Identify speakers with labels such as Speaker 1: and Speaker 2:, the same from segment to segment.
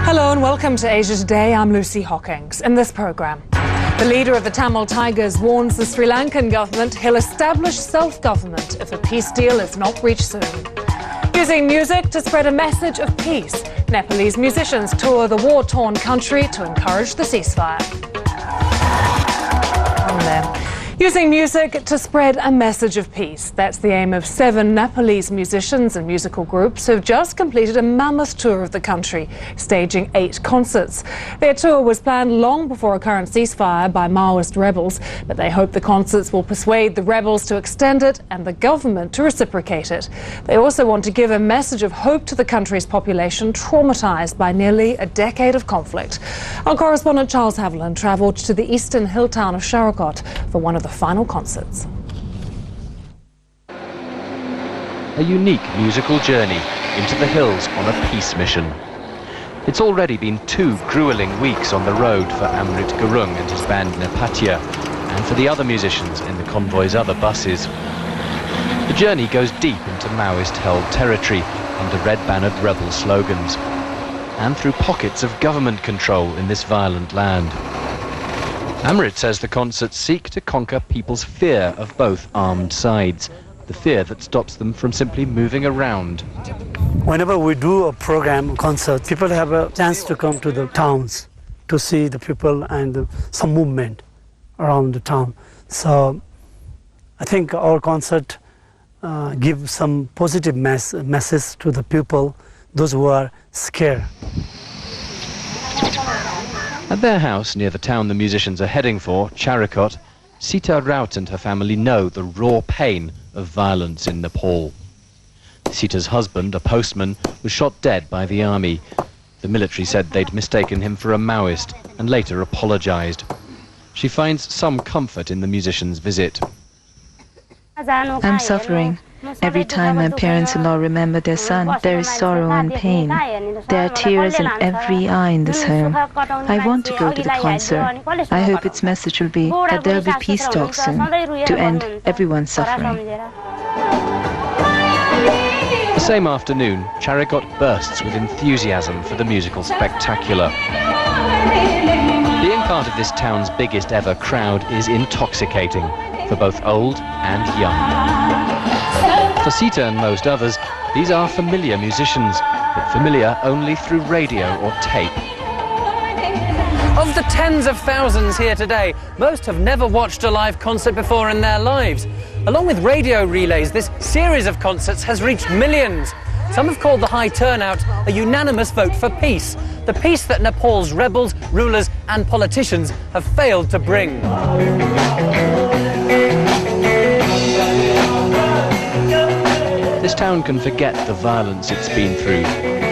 Speaker 1: Hello and welcome to Asia Today. I'm Lucy Hockings. In this programme, the leader of the Tamil Tigers warns the Sri Lankan government he'll establish self-government if a peace deal is not reached soon. Using music to spread a message of peace, Nepalese musicians tour the war-torn country to encourage the ceasefire. Using music to spread a message of peace. That's the aim of 7 Nepalese musicians and musical groups who've just completed a mammoth tour of the country, staging 8 concerts. Their tour was planned long before a current ceasefire by Maoist rebels, but they hope the concerts will persuade the rebels to extend it and the government to reciprocate it. They also want to give a message of hope to the country's population traumatised by nearly a decade of conflict. Our correspondent Charles Haviland travelled to the eastern hill town of Sharakot for one of the final concerts.
Speaker 2: A unique musical journey into the hills on a peace mission. It's already been 2 gruelling weeks on the road for Amrit Gurung and his band Nepathya, and for the other musicians in the convoy's other buses. The journey goes deep into Maoist-held territory under red-bannered rebel slogans, and through pockets of government control in this violent land. Amrit says the concerts seek to conquer people's fear of both armed sides, the fear that stops them from simply moving around.
Speaker 3: Whenever we do a program, concert, people have a chance to come to the towns to see the people and some movement around the town. So I think our concert gives some positive message to the people, those who are scared.
Speaker 2: At their house near the town the musicians are heading for, Charakot, Sita Raut and her family know the raw pain of violence in Nepal. Sita's husband, a postman, was shot dead by the army. The military said they'd mistaken him for a Maoist and later apologised. She finds some comfort in the musicians' visit.
Speaker 4: I'm suffering. Every time my parents-in-law remember their son, there is sorrow and pain. There are tears in every eye in this home. I want to go to the concert. I hope its message will be that there will be peace talks soon, to end everyone's suffering.
Speaker 2: The same afternoon, Charakot bursts with enthusiasm for the musical spectacular. Being part of this town's biggest ever crowd is intoxicating for both old and young. For Sita and most others, these are familiar musicians, but familiar only through radio or tape.
Speaker 5: Of the tens of thousands here today, most have never watched a live concert before in their lives. Along with radio relays, this series of concerts has reached millions. Some have called the high turnout a unanimous vote for peace, the peace that Nepal's rebels, rulers and politicians have failed to bring.
Speaker 2: This town can forget the violence it's been through,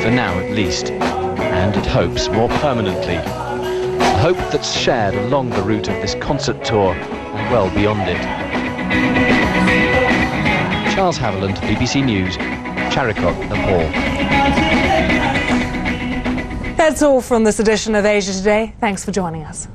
Speaker 2: for now at least, and it hopes more permanently. A hope that's shared along the route of this concert tour and well beyond it. Charles Haviland, BBC News, Charakot, Nepal.
Speaker 1: That's all from this edition of Asia Today. Thanks for joining us.